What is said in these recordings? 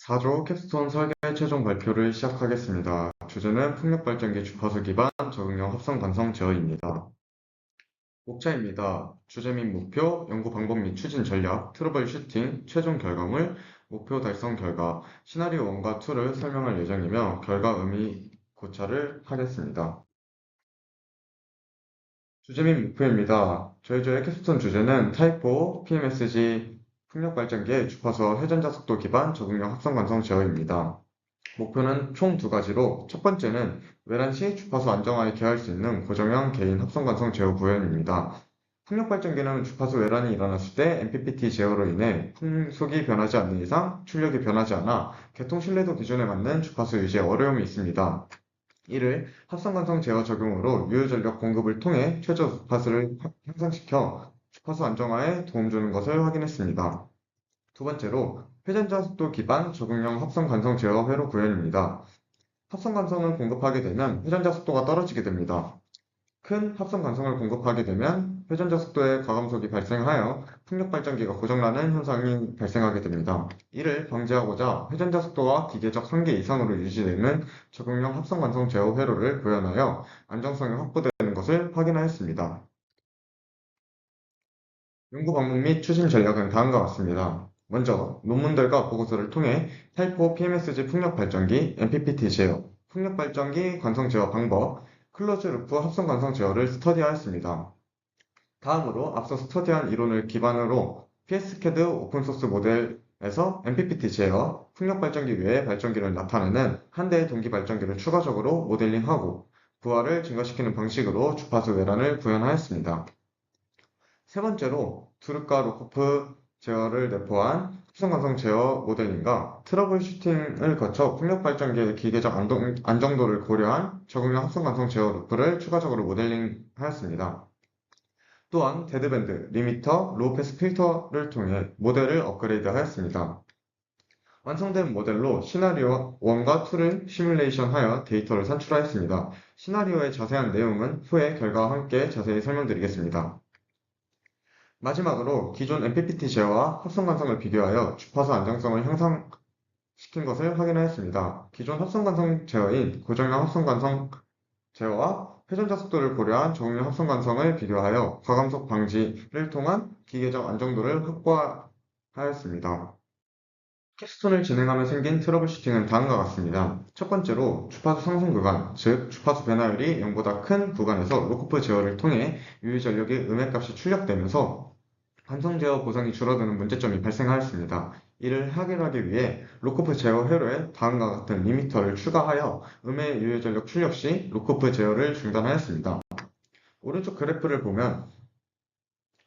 4조 캡스톤 설계 최종 발표를 시작하겠습니다. 주제는 풍력발전기 주파수 기반 적응형 합성 관성 제어입니다. 목차입니다. 주제 및 목표, 연구 방법 및 추진 전략, 트러블 슈팅, 최종 결과물, 목표 달성 결과, 시나리오 1과 2를 설명할 예정이며 결과 의미 고찰을 하겠습니다. 주제 및 목표입니다. 저희 조의 캡스톤 주제는 타입4 PMSG 풍력발전기의 주파수와 회전자 속도 기반 적응형 합성 관성 제어입니다. 목표는 총 두 가지로 첫 번째는 외란 시 주파수 안정화에 기여할 수 있는 고정형 개인 합성관성 제어 구현입니다. 풍력발전기는 주파수 외란이 일어났을 때 MPPT 제어로 인해 풍속이 변하지 않는 이상 출력이 변하지 않아 개통 신뢰도 기준에 맞는 주파수 유지에 어려움이 있습니다. 이를 합성관성 제어 적용으로 유효전력 공급을 통해 최저 주파수를 향상시켜 주파수 안정화에 도움 주는 것을 확인했습니다. 두 번째로 회전자 속도 기반 적응형 합성 관성 제어 회로 구현입니다. 합성 관성을 공급하게 되면 회전자 속도가 떨어지게 됩니다. 큰 합성 관성을 공급하게 되면 회전자 속도의 과감속이 발생하여 풍력 발전기가 고장나는 현상이 발생하게 됩니다. 이를 방지하고자 회전자 속도가 기계적 한계 이상으로 유지되는 적응형 합성 관성 제어 회로를 구현하여 안정성이 확보되는 것을 확인하였습니다. 연구 방법 및 추진 전략은 다음과 같습니다. 먼저 논문들과 보고서를 통해 타입4 PMSG 풍력 발전기, MPPT 제어, 풍력 발전기 관성 제어 방법, 클로즈 루프 합성 관성 제어를 스터디하였습니다. 다음으로 앞서 스터디한 이론을 기반으로 PSCAD 오픈소스 모델에서 MPPT 제어, 풍력 발전기 외의 발전기를 나타내는 한 대의 동기 발전기를 추가적으로 모델링하고 부하를 증가시키는 방식으로 주파수 외란을 구현하였습니다. 세 번째로 두르카 로코프 제어를 내포한 합성관성 제어 모델링과 트러블 슈팅을 거쳐 풍력 발전기의 기계적 안정도를 고려한 적응형 합성관성 제어 루프를 추가적으로 모델링하였습니다. 또한 데드밴드, 리미터, 로우 패스 필터를 통해 모델을 업그레이드하였습니다. 완성된 모델로 시나리오 1과 2를 시뮬레이션하여 데이터를 산출하였습니다. 시나리오의 자세한 내용은 후에 결과와 함께 자세히 설명드리겠습니다. 마지막으로 기존 MPPT 제어와 합성관성을 비교하여 주파수 안정성을 향상시킨 것을 확인하였습니다. 기존 합성관성 제어인 고정형 합성관성 제어와 회전자 속도를 고려한 적응형 합성관성을 비교하여 과감속 방지를 통한 기계적 안정도를 확보하였습니다. 캡스톤을 진행하며 생긴 트러블 슈팅은 다음과 같습니다. 첫 번째로 주파수 상승 구간, 즉 주파수 변화율이 0보다 큰 구간에서 로코프 제어를 통해 유효전력의 음액값이 출력되면서 관성 제어 보상이 줄어드는 문제점이 발생하였습니다. 이를 해결하기 위해 로코프 제어 회로에 다음과 같은 리미터를 추가하여 음의 유효전력 출력 시 로코프 제어를 중단하였습니다. 오른쪽 그래프를 보면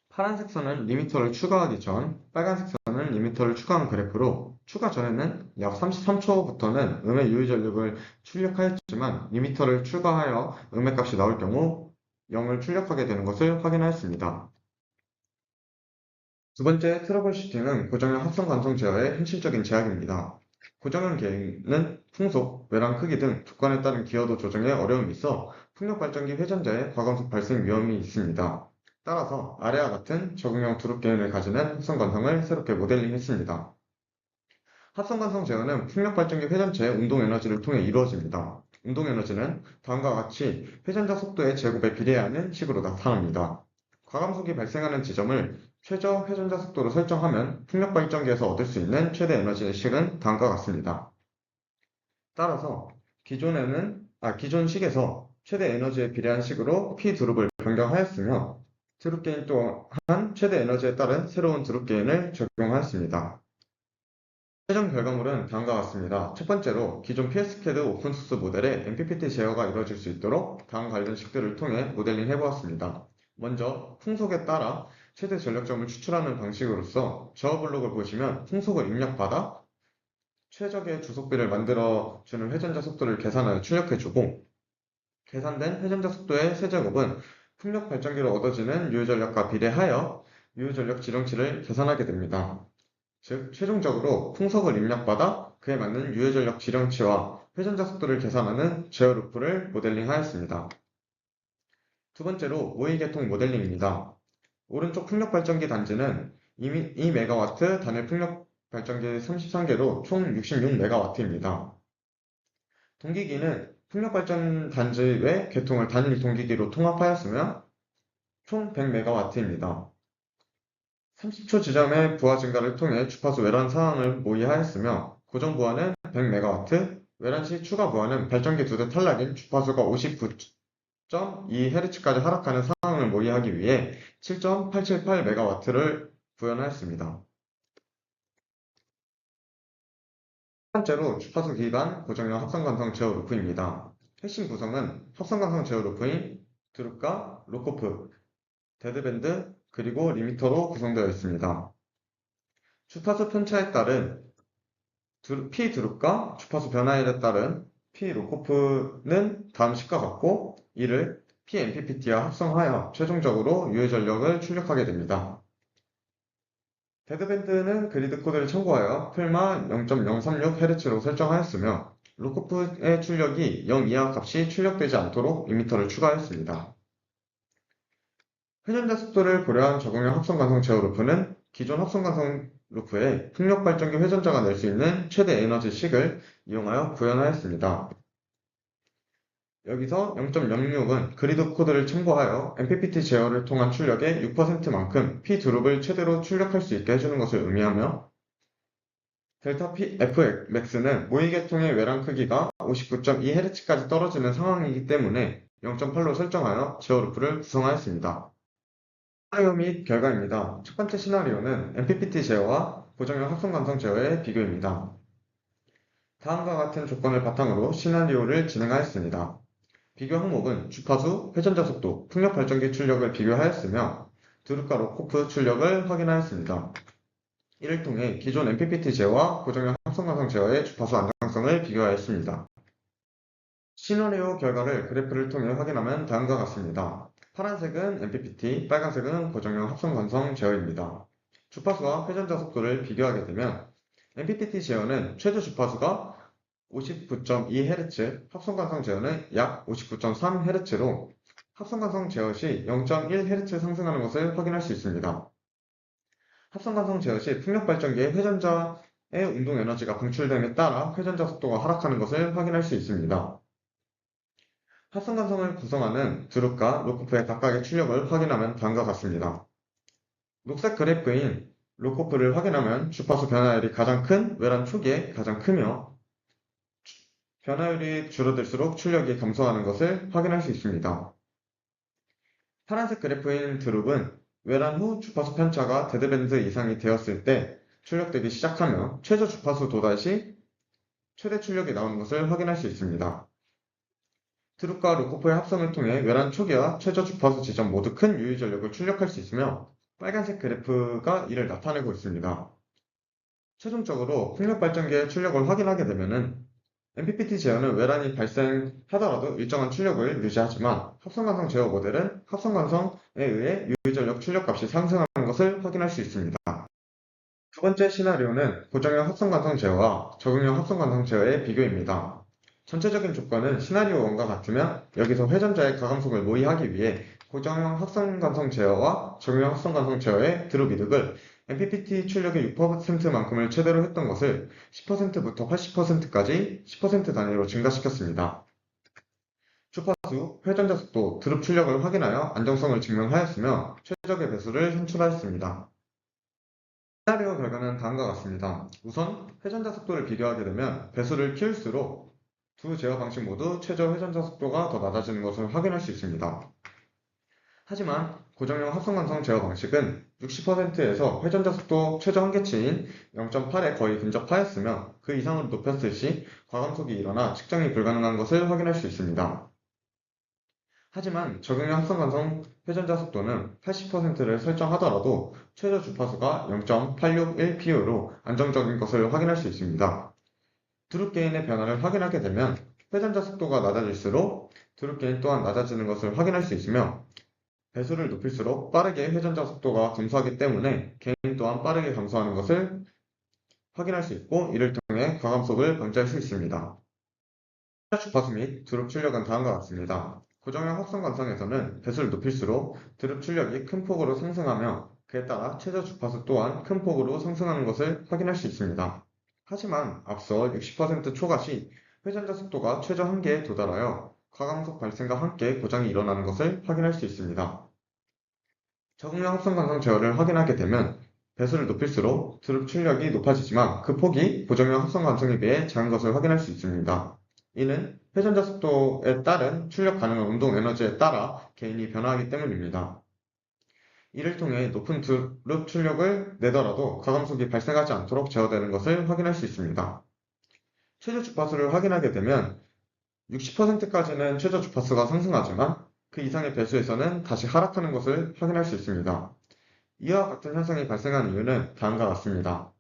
파란색 선은 리미터를 추가하기 전, 빨간색 선은 리미터를 추가한 그래프로 추가 전에는 약 33초부터는 음의 유효전력을 출력하였지만 리미터를 추가하여 음의 값이 나올 경우 0을 출력하게 되는 것을 확인하였습니다. 두 번째 트러블 슈팅은 고정형 합성 관성 제어의 현실적인 제약입니다. 고정형 개인은 풍속, 외랑 크기 등 조건에 따른 기여도 조정에 어려움이 있어 풍력 발전기 회전자의 과감속 발생 위험이 있습니다. 따라서 아래와 같은 적응형 두릅 개인을 가지는 합성 관성을 새롭게 모델링했습니다. 합성 관성 제어는 풍력 발전기 회전체의 운동 에너지를 통해 이루어집니다. 운동 에너지는 다음과 같이 회전자 속도의 제곱에 비례하는 식으로 나타납니다. 과감속이 발생하는 지점을 최저 회전자 속도로 설정하면 풍력 발전기에서 얻을 수 있는 최대 에너지의 식은 다음과 같습니다. 따라서 기존 식에서 최대 에너지에 비례한 식으로 P 드롭을 변경하였으며 드롭 게인 또한 최대 에너지에 따른 새로운 드롭 게인을 적용하였습니다. 최종 결과물은 다음과 같습니다. 첫 번째로 기존 PSCAD 오픈소스 모델의 MPPT 제어가 이루어질 수 있도록 다음 관련식들을 통해 모델링 해보았습니다. 먼저 풍속에 따라 최대 전력점을 추출하는 방식으로서 저어 블록을 보시면 풍속을 입력받아 최적의 주속비를 만들어주는 회전자 속도를 계산하여 출력해주고 계산된 회전자 속도의 세제곱은 풍력 발전기로 얻어지는 유효전력과 비례하여 유효전력 지정치를 계산하게 됩니다. 즉, 최종적으로 풍속을 입력받아 그에 맞는 유효전력 지령치와 회전자 속도를 계산하는 제어 루프를 모델링하였습니다. 두 번째로 모의계통 모델링입니다. 오른쪽 풍력 발전기 단지는 2메가와트 단일 풍력 발전기 33개로 총 66메가와트입니다. 동기기는 풍력발전 단지 외 계통을 단일 동기기로 통합하였으며 총 100메가와트입니다. 30초 지점의 부하 증가를 통해 주파수 외란 상황을 모의하였으며 고정 부하는 100메가와트, 외란 시 추가 부하는 발전기 2대 탈락인 주파수가 59.2Hz까지 하락하는 상황을 모의하기 위해 7.878메가와트를 구현하였습니다. 첫 번째로 주파수 기반 고정형 합성관성 제어 루프입니다. 핵심 구성은 합성관성 제어 루프인 드룹과 로코프, 데드밴드, 그리고 리미터로 구성되어 있습니다. 주파수 편차에 따른 P 드룹과 주파수 변화율에 따른 P 로코프는 다음 식과 같고 이를 P MPPT와 합성하여 최종적으로 유효 전력을 출력하게 됩니다. 데드밴드는 그리드 코드를 참고하여 풀마 0.036Hz로 설정하였으며 로코프의 출력이 0 이하 값이 출력되지 않도록 이미터를 추가하였습니다. 회전자 속도를 고려한 적응형 합성관성 제어 루프는 기존 합성관성 루프의 풍력 발전기 회전자가 낼 수 있는 최대 에너지 식을 이용하여 구현하였습니다. 여기서 0.06은 그리드 코드를 참고하여 MPPT 제어를 통한 출력의 6%만큼 P 드롭을 최대로 출력할 수 있게 해주는 것을 의미하며 델타 Fmax는 모의계통의 외랑 크기가 59.2Hz까지 떨어지는 상황이기 때문에 0.8로 설정하여 제어 루프를 구성하였습니다. 시나리오 및 결과입니다. 첫 번째 시나리오는 MPPT 제어와 고정형 합성관성 제어의 비교입니다. 다음과 같은 조건을 바탕으로 시나리오를 진행하였습니다. 비교 항목은 주파수, 회전자 속도, 풍력 발전기 출력을 비교하였으며 드룹과 로코프 출력을 확인하였습니다. 이를 통해 기존 MPPT 제어와 고정형 합성관성 제어의 주파수 안정성을 비교하였습니다. 시나리오 결과를 그래프를 통해 확인하면 다음과 같습니다. 파란색은 MPPT, 빨간색은 고정형 합성관성 제어입니다. 주파수와 회전자 속도를 비교하게 되면 MPPT 제어는 최저 주파수가 59.2Hz, 합성관성 제어는 약 59.3Hz로 합성관성 제어 시 0.1Hz 상승하는 것을 확인할 수 있습니다. 합성관성 제어 시 풍력발전기의 회전자의 운동 에너지가 방출됨에 따라 회전자 속도가 하락하는 것을 확인할 수 있습니다. 합성관성을 구성하는 드룹과 로코프의 각각의 출력을 확인하면 다음과 같습니다. 녹색 그래프인 로코프를 확인하면 주파수 변화율이 가장 큰 외란 초기에 가장 크며 변화율이 줄어들수록 출력이 감소하는 것을 확인할 수 있습니다. 파란색 그래프인 드룹은 외란 후 주파수 편차가 데드밴드 이상이 되었을 때 출력되기 시작하며 최저 주파수 도달 시 최대 출력이 나오는 것을 확인할 수 있습니다. 드룹과 로코프의 합성을 통해 외란 초기와 최저 주파수 지점 모두 큰 유효 전력을 출력할 수 있으며 빨간색 그래프가 이를 나타내고 있습니다. 최종적으로 풍력 발전기의 출력을 확인하게 되면 MPPT 제어는 외란이 발생하더라도 일정한 출력을 유지하지만 합성관성 제어 모델은 합성관성에 의해 유효전력 출력값이 상승하는 것을 확인할 수 있습니다. 두 번째 시나리오는 고정형 합성관성 제어와 적응형 합성관성 제어의 비교입니다. 전체적인 조건은 시나리오 1과 같으며 여기서 회전자의 가감속을 모의하기 위해 고정형 합성관성 제어와 적응형 합성관성 제어의 드롭 이득을 MPPT 출력의 6%만큼을 최대로 했던 것을 10%부터 80%까지 10% 단위로 증가시켰습니다. 주파수, 회전자 속도, 드롭 출력을 확인하여 안정성을 증명하였으며 최적의 배수를 산출하였습니다. 시나리오 결과는 다음과 같습니다. 우선 회전자 속도를 비교하게 되면 배수를 키울수록 두 제어 방식 모두 최저 회전자 속도가 더 낮아지는 것을 확인할 수 있습니다. 하지만 고정형 합성관성 제어 방식은 60%에서 회전자 속도 최저 한계치인 0.8에 거의 근접하였으며 그 이상으로 높였을 시 과감속이 일어나 측정이 불가능한 것을 확인할 수 있습니다. 하지만 적응형 합성관성 회전자 속도는 80%를 설정하더라도 최저 주파수가 0.861pU로 안정적인 것을 확인할 수 있습니다. 드롭 게인의 변화를 확인하게 되면 회전자 속도가 낮아질수록 드롭 게인 또한 낮아지는 것을 확인할 수 있으며 배수를 높일수록 빠르게 회전자 속도가 감소하기 때문에 게인 또한 빠르게 감소하는 것을 확인할 수 있고 이를 통해 과감속을 방지할 수 있습니다. 주파수 및 드롭 출력은 다음과 같습니다. 고정형 합성관성에서는 배수를 높일수록 드롭 출력이 큰 폭으로 상승하며 그에 따라 최저 주파수 또한 큰 폭으로 상승하는 것을 확인할 수 있습니다. 하지만 앞서 60% 초과 시 회전자 속도가 최저 한계에 도달하여 과감속 발생과 함께 고장이 일어나는 것을 확인할 수 있습니다. 적응형 합성 관성 제어를 확인하게 되면 배수를 높일수록 드롭 출력이 높아지지만 그 폭이 고정형 합성 관성에 비해 작은 것을 확인할 수 있습니다. 이는 회전자 속도에 따른 출력 가능한 운동 에너지에 따라 개인이 변화하기 때문입니다. 이를 통해 높은 드롭 출력을 내더라도 과감속이 발생하지 않도록 제어되는 것을 확인할 수 있습니다. 최저 주파수를 확인하게 되면 60%까지는 최저 주파수가 상승하지만 그 이상의 배수에서는 다시 하락하는 것을 확인할 수 있습니다. 이와 같은 현상이 발생하는 이유는 다음과 같습니다.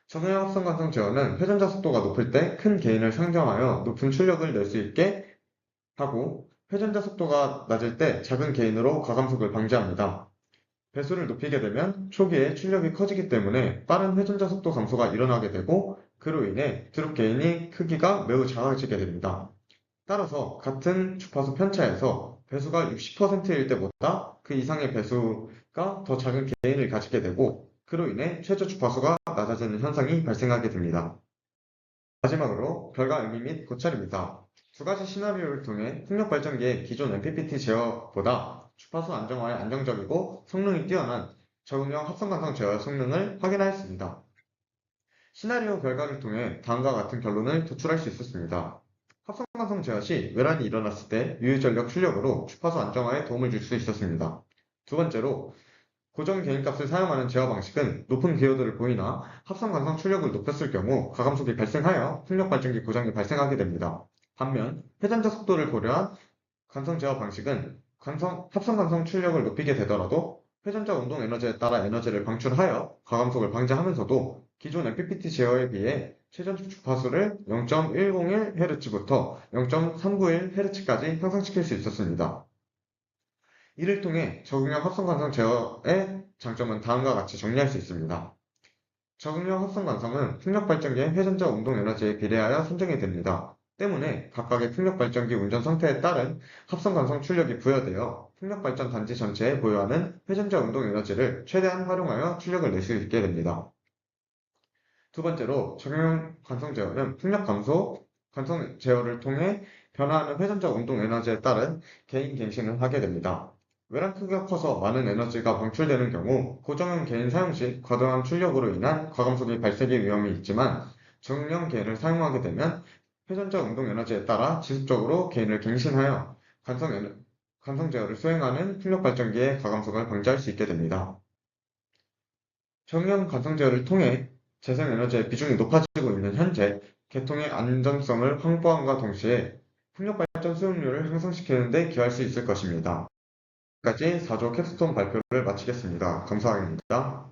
적응형 합성 관성 제어는 회전자 속도가 높을 때 큰 게인을 상정하여 높은 출력을 낼 수 있게 하고 회전자 속도가 낮을 때 작은 게인으로 과감속을 방지합니다. 배수를 높이게 되면 초기에 출력이 커지기 때문에 빠른 회전자 속도 감소가 일어나게 되고 그로 인해 드롭 게인이 크기가 매우 작아지게 됩니다. 따라서 같은 주파수 편차에서 배수가 60%일 때보다 그 이상의 배수가 더 작은 게인을 가지게 되고 그로 인해 최저 주파수가 낮아지는 현상이 발생하게 됩니다. 마지막으로 별과 의미 및 고찰입니다. 두 가지 시나리오를 통해 풍력 발전기의 기존 MPPT 제어보다 주파수 안정화에 안정적이고 성능이 뛰어난 적응형 합성관성 제어 성능을 확인하였습니다. 시나리오 결과를 통해 다음과 같은 결론을 도출할 수 있었습니다. 합성관성 제어 시 외란이 일어났을 때 유효전력 출력으로 주파수 안정화에 도움을 줄 수 있었습니다. 두 번째로 고정 개인값을 사용하는 제어 방식은 높은 기여도를 보이나 합성관성 출력을 높였을 경우 과감속이 발생하여 풍력 발전기 고장이 발생하게 됩니다. 반면 회전자 속도를 고려한 관성 제어 방식은 합성관성 출력을 높이게 되더라도 회전자 운동 에너지에 따라 에너지를 방출하여 과감속을 방지하면서도 기존 MPPT 제어에 비해 최전 주파수를 0.101Hz부터 0.391Hz까지 향상시킬 수 있었습니다. 이를 통해 적응형 합성관성 제어의 장점은 다음과 같이 정리할 수 있습니다. 적응형 합성관성은 풍력발전기의 회전자 운동 에너지에 비례하여 선정이 됩니다. 때문에 각각의 풍력발전기 운전 상태에 따른 합성관성 출력이 부여되어 풍력발전 단지 전체에 보유하는 회전자 운동 에너지를 최대한 활용하여 출력을 낼 수 있게 됩니다. 두 번째로 적용형 관성 제어는 풍력 감소, 관성 제어를 통해 변화하는 회전자 운동 에너지에 따른 개인 갱신을 하게 됩니다. 외랑 크기가 커서 많은 에너지가 방출되는 경우 고정형 개인 사용 시 과도한 출력으로 인한 과감속이 발생의 위험이 있지만 적응형 개인을 사용하게 되면 회전자 운동 에너지에 따라 지속적으로 개인을 갱신하여 관성 제어를 수행하는 풍력 발전기의 과감속을 방지할 수 있게 됩니다. 적응형 관성 제어를 통해 재생에너지의 비중이 높아지고 있는 현재 개통의 안전성을 확보함과 동시에 풍력발전 수용률을 향상시키는 데 기여할 수 있을 것입니다. 여기까지 4조 캡스톤 발표를 마치겠습니다. 감사합니다.